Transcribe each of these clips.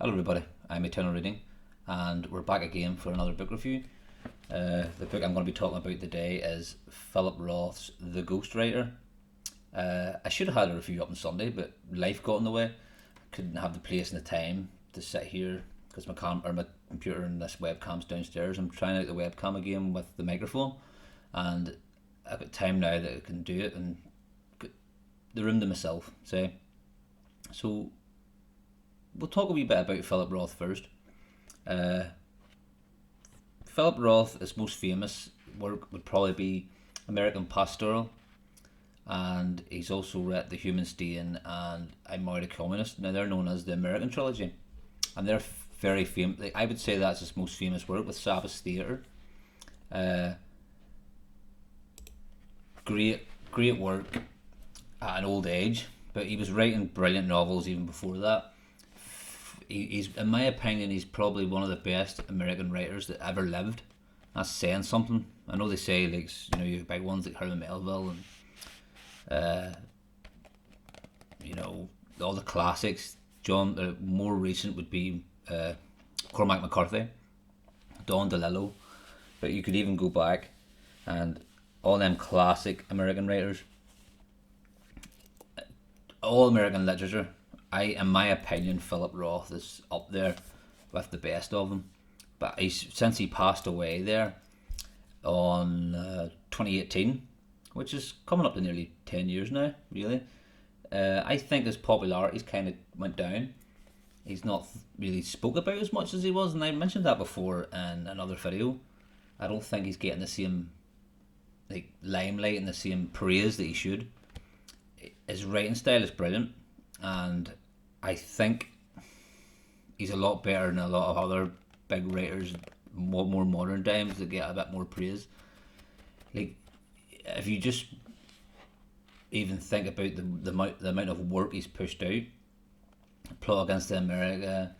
Hello everybody, I'm Eternal Reading and we're back again for another book review. The book I'm going to be talking about today is Philip Roth's The Ghostwriter. I should have had a review up on Sunday, but life got in the way. I couldn't have the place and the time to sit here because my computer and this webcam's downstairs. I'm trying out the webcam again with the microphone, and I've got time now that I can do it and got the room to myself. So we'll talk a wee bit about Philip Roth first. Uh, Philip Roth, his most famous work would probably be American Pastoral, and he's also read The Human Stain and I Married a Communist. Now they're known as the American trilogy, and they're very famous. I would say that's his most famous work with Sabbath Theatre. Uh, great work at an old age, but he was writing brilliant novels even before that. He's, in my opinion, he's probably one of the best American writers that ever lived. That's saying something. I know they say, like, you have big ones like Herman Melville and all the classics. John, the more recent would be Cormac McCarthy, Don DeLillo, but you could even go back and all them classic American writers, all American literature. In my opinion, Philip Roth is up there with the best of them. But since he passed away there on 2018, which is coming up to nearly 10 years now, really, I think his popularity's kind of went down. He's not really spoke about as much as he was, and I mentioned that before in another video. I don't think he's getting the same limelight and the same praise that he should. His writing style is brilliant, and I think he's a lot better than a lot of other big writers, more modern times, that get a bit more praise. Like, if you just even think about the amount of work he's pushed out, Plot Against America,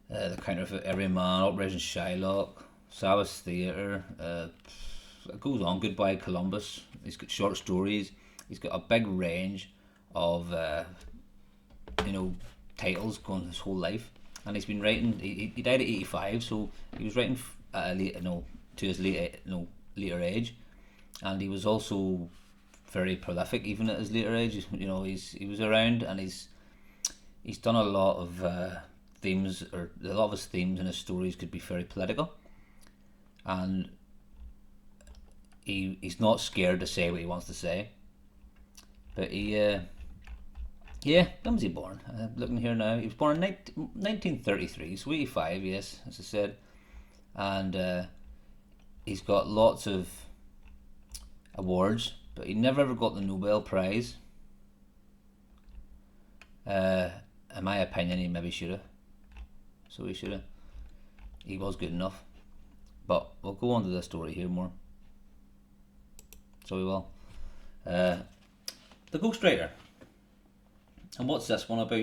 The Counter for Every Man, Operation Shylock, Sabbath Theatre, it goes on, Goodbye Columbus. He's got short stories. He's got a big range of titles going his whole life, and he's been writing. He died at 85, so he was writing at to his later age, and he was also very prolific even at his later age. He was around, and he's done a lot of themes, or a lot of his themes and his stories could be very political, and he's not scared to say what he wants to say. But when was he born? Looking here now, he was born in 1933, so 85, yes, as I said. And he's got lots of awards, but he never ever got the Nobel Prize. In my opinion, he maybe should have. So he should have. He was good enough. But we'll go on to the story here more. So we will. The Ghostwriter. And what's this one about?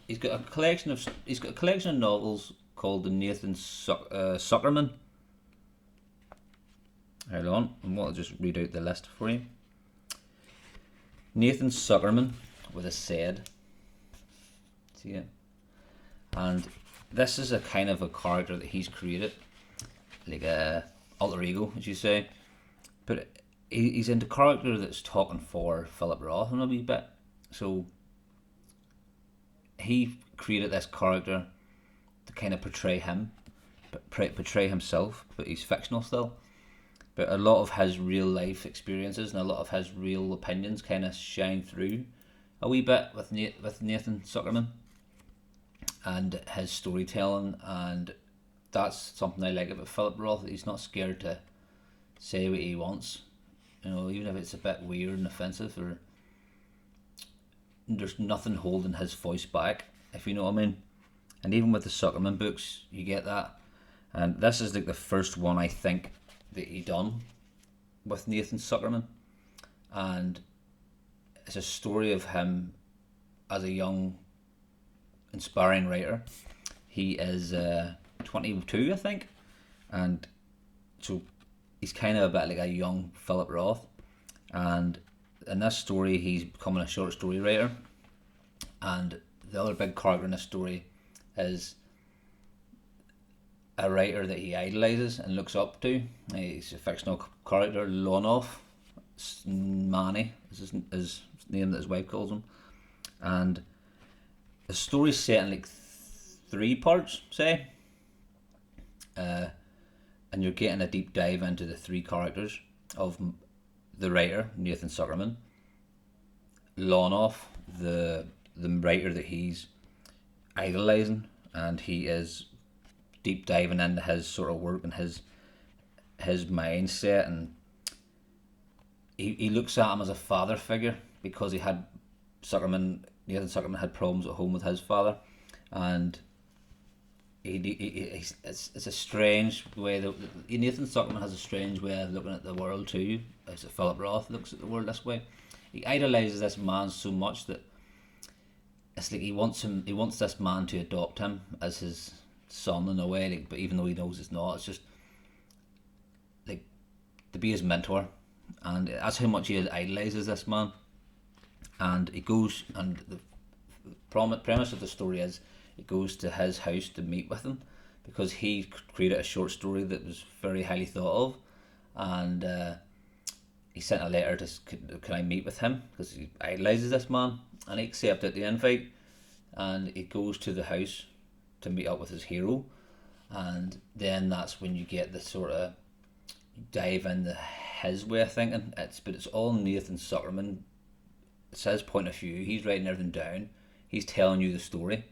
He's got a collection of novels called the Nathan Suckerman. Hold on, and I'll just read out the list for you. Nathan Suckerman with a Z. See it? And this is a kind of a character that he's created, like a alter ego, as you say. But he's into character that's talking for Philip Roth in a wee bit. So he created this character to kind of portray him, portray himself, but he's fictional still. But a lot of his real life experiences and a lot of his real opinions kind of shine through a wee bit with Nathan Suckerman and his storytelling, and that's something I like about Philip Roth. He's not scared to say what he wants, even if it's a bit weird and offensive, or there's nothing holding his voice back, if you know what I mean. And even with the Suckerman books, you get that. And this is like the first one I think that he done with Nathan Suckerman, and it's a story of him as a young, inspiring writer. He is 22, I think, and so he's kind of a bit like a young Philip Roth. And in this story, he's becoming a short story writer, and the other big character in this story is a writer that he idolises and looks up to. He's a fictional character, Lonoff. Manny is his name that his wife calls him. And the story's set in like 3 parts, say. And you're getting a deep dive into the 3 characters of the writer, Nathan Zuckerman, Lonoff, the writer that he's idolising, and he is deep diving into his sort of work and his mindset, and he looks at him as a father figure because Nathan Zuckerman had problems at home with his father, and it's a strange way that Nathan Zuckerman has a strange way of looking at the world too. As Philip Roth looks at the world this way. He idolizes this man so much that it's like he wants this man to adopt him as his son in a way, like, but even though he knows it's not, it's just like to be his mentor, and that's how much he idolizes this man. And he goes, and the premise of the story is he goes to his house to meet with him because he created a short story that was very highly thought of, and he sent a letter to, can I meet with him, because he idolizes this man, and he accepted the invite, and he goes to the house to meet up with his hero, and then that's when you get the sort of dive into his way of thinking. But it's all Nathan Zuckerman. It's his point of view. He's writing everything down. He's telling you the story,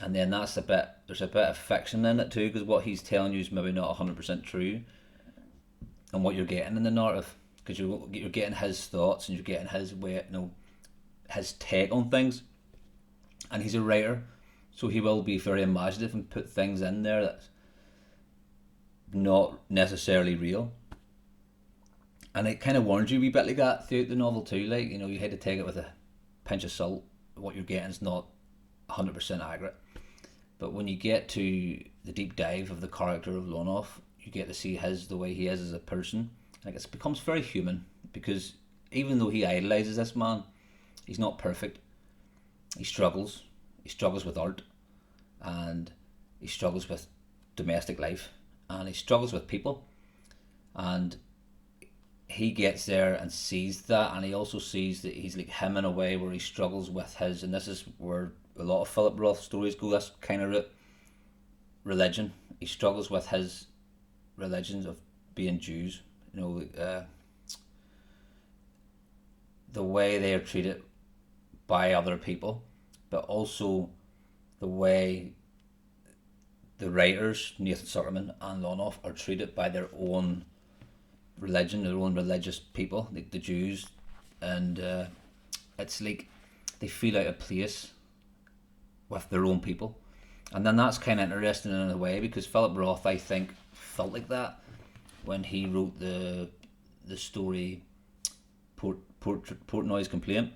and then there's a bit of fiction in it too, because what he's telling you is maybe not 100% true, and what you're getting in the narrative, because you're getting his thoughts and you're getting his way, his take on things, and he's a writer, so he will be very imaginative and put things in there that's not necessarily real. And it kind of warns you a wee bit like that throughout the novel too. Like, you had to take it with a pinch of salt. What you're getting is not 100% accurate. But when you get to the deep dive of the character of Lonoff, you get to see the way he is as a person. Like, it becomes very human, because even though he idolizes this man, he's not perfect. He struggles. He struggles with art, and he struggles with domestic life, and he struggles with people, and he gets there and sees that, and he also sees that he's like him in a way where he struggles with his, and this is where a lot of Philip Roth stories go this kind of route, religion. He struggles with his religions of being Jews, the way they are treated by other people, but also the way the writers, Nathan Zuckerman and Lonoff, are treated by their own religion, their own religious people, like the Jews, and it's like they feel out of place with their own people. And then that's kind of interesting in a way, because Philip Roth, I think, felt like that when he wrote the story Portnoy's Complaint.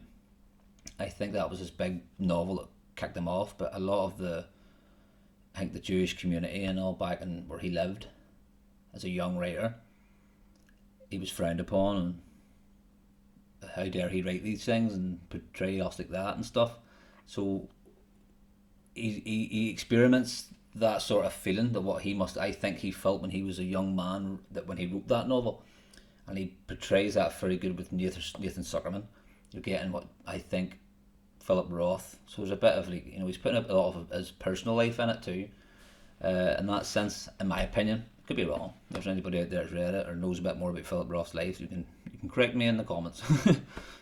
I think that was his big novel that kicked him off, but a lot of the Jewish community and all back in where he lived as a young writer, he was frowned upon, and how dare he write these things and portray us like that and stuff. So he experiments that sort of feeling, that what I think he felt when he was a young man, that when he wrote that novel, and he portrays that very good with Nathan Zuckerman. You're getting what I think Philip Roth. So there's a bit of like, he's putting up a lot of his personal life in it too. In that sense, in my opinion, could be wrong. If there's anybody out there that's read it or knows a bit more about Philip Roth's life, you can correct me in the comments.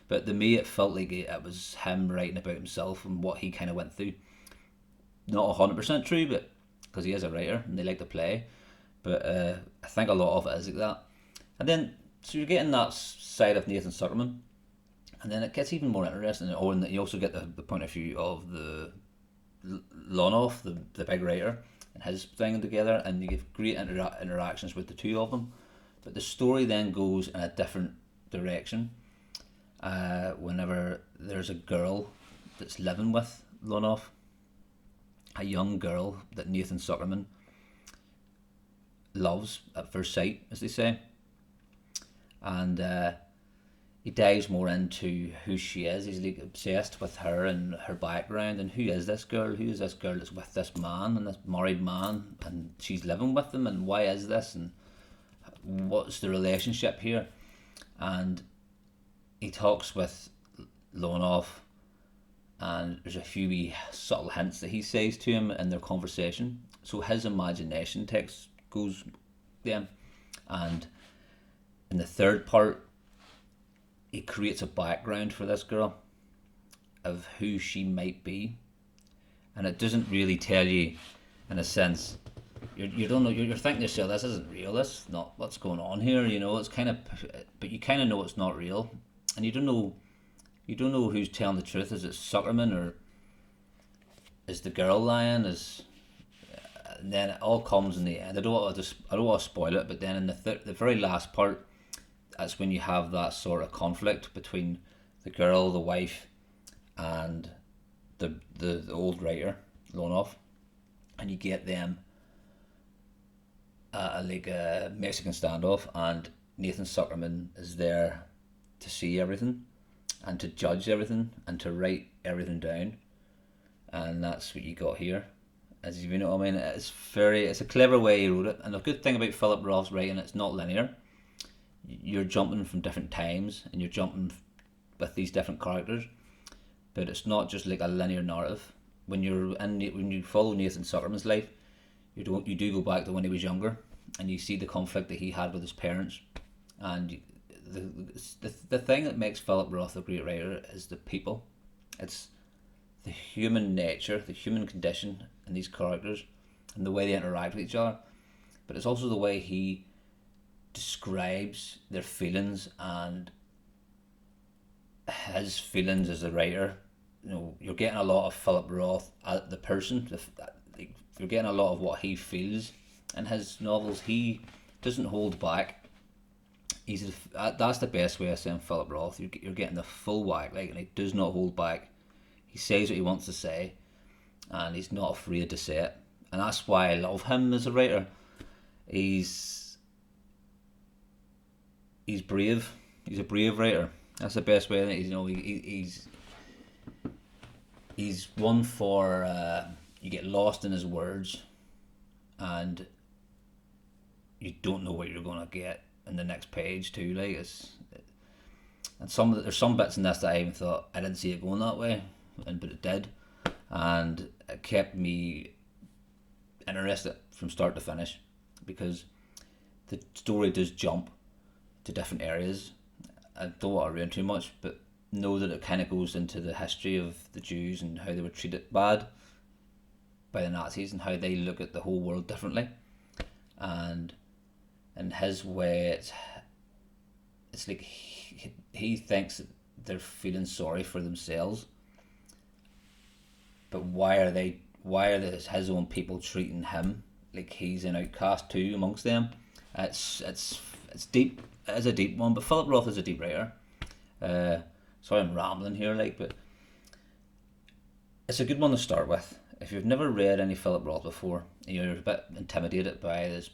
But to me, it felt like it was him writing about himself and what he kind of went through. Not 100% true, but because he is a writer and they like to play. But I think a lot of it is like that. And then, so you're getting that side of Nathan Zuckerman, and then it gets even more interesting. And you also get the point of view of the Lonoff, the big writer, and his thing together, and you get great interactions with the two of them. But the story then goes in a different direction. Whenever there's a girl that's living with Lonoff, a young girl that Nathan Zuckerman loves at first sight, as they say, and he dives more into who she is. He's like obsessed with her and her background and who is this girl? Who is this girl that's with this man and this married man and she's living with him, and why is this, and what's the relationship here? And he talks with Roth, and there's a few wee subtle hints that he says to him in their conversation. So his imagination goes then, and in the third part, he creates a background for this girl of who she might be, and it doesn't really tell you, in a sense. You don't know. You're thinking to yourself, this isn't real. This is not what's going on here. It's kind of, but you kind of know it's not real, and you don't know. You don't know who's telling the truth. Is it Zuckerman, or is the girl lying? And then it all comes in the end. I don't want to spoil it, but then in the very last part, that's when you have that sort of conflict between the girl, the wife, and the old writer, Roth, and you get them like a Mexican standoff, and Nathan Zuckerman is there to see everything and to judge everything and to write everything down, and that's what you got here. As you know, I mean, it's a clever way he wrote it, and the good thing about Philip Roth's writing, it's not linear. You're jumping from different times, and you're jumping with these different characters, but it's not just like a linear narrative. When you follow Nathan Zuckerman's life, you do go back to when he was younger, and you see the conflict that he had with his parents, and the thing that makes Philip Roth a great writer is the people. It's the human nature, the human condition in these characters, and the way they interact with each other. But it's also the way he describes their feelings and his feelings as a writer. You're getting a lot of Philip Roth, the person. You're getting a lot of what he feels in his novels. He doesn't hold back. That's the best way of saying Philip Roth. You're getting the full whack, and he does not hold back. He says what he wants to say, and he's not afraid to say it. And that's why I love him as a writer. He's brave. He's a brave writer. That's the best way. He's one for you get lost in his words, and you don't know what you're gonna get in the next page too. There's some bits in this that I even thought I didn't see it going that way, but it did, and it kept me interested from start to finish, because the story does jump to different areas. I don't want to ruin too much, but know that it kind of goes into the history of the Jews and how they were treated bad by the Nazis and how they look at the whole world differently. And in his way, it's like he thinks that they're feeling sorry for themselves, but why are his own people treating him like he's an outcast too amongst them? It's deep. It is a deep one, but Philip Roth is a deep writer. Sorry, I'm rambling here, but it's a good one to start with. If you've never read any Philip Roth before, and you're a bit intimidated by his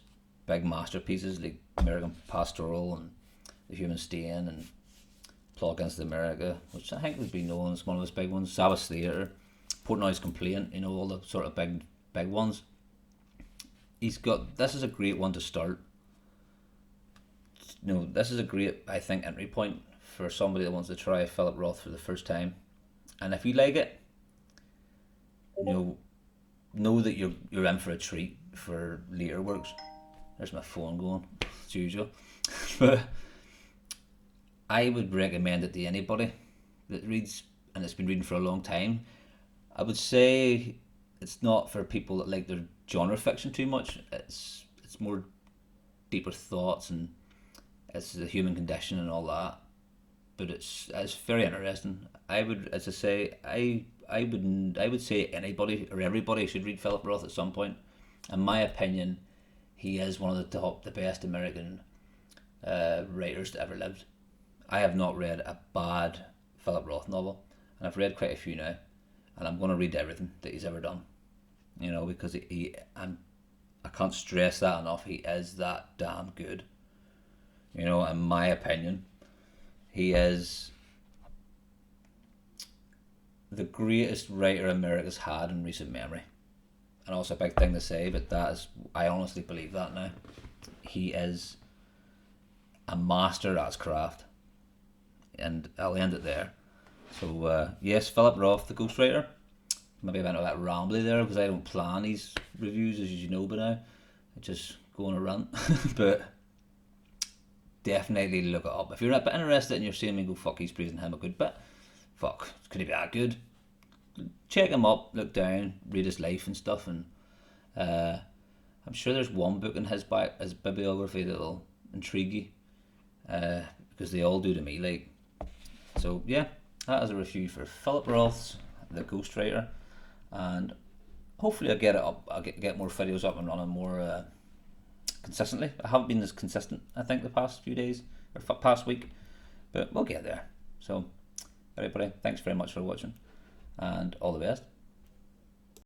big masterpieces like American Pastoral and The Human Stain and Plot Against America, which I think would be known as one of his big ones, Sabbath Theatre, Portnoy's Complaint, all the sort of big ones. This is a great one to start. This is a great, I think, entry point for somebody that wants to try Philip Roth for the first time. And if you like it, know that you're in for a treat for later works. There's my phone going, as usual. But I would recommend it to anybody that reads, and it's been reading for a long time. I would say it's not for people that like their genre fiction too much. It's more deeper thoughts, and it's the human condition and all that. But it's very interesting. I would say anybody or everybody should read Philip Roth at some point. In my opinion, he is one of the best American writers that ever lived. I have not read a bad Philip Roth novel, and I've read quite a few now, and I'm going to read everything that he's ever done. Because I can't stress that enough. He is that damn good. In my opinion. He is the greatest writer America's had in recent memory. And also a big thing to say, but that is, I honestly believe that now. He is a master at his craft. And I'll end it there. So, yes, Philip Roth, the ghostwriter. Maybe I went a bit rambly there because I don't plan these reviews, as you know by now. I just go on a rant. But definitely look it up. If you're a bit interested and you're seeing me go, fuck, he's praising him a good bit. Fuck, could he be that good? Check him up, look down, read his life and stuff. And I'm sure there's one book in his bibliography that'll intrigue you. Because they all do to me, like. So, yeah, that is a review for Philip Roth's The Ghostwriter. And hopefully I'll get it up. I'll get more videos up and running more consistently. I haven't been as consistent, I think, the past few days or past week, but we'll get there. So, everybody, thanks very much for watching, and all the best.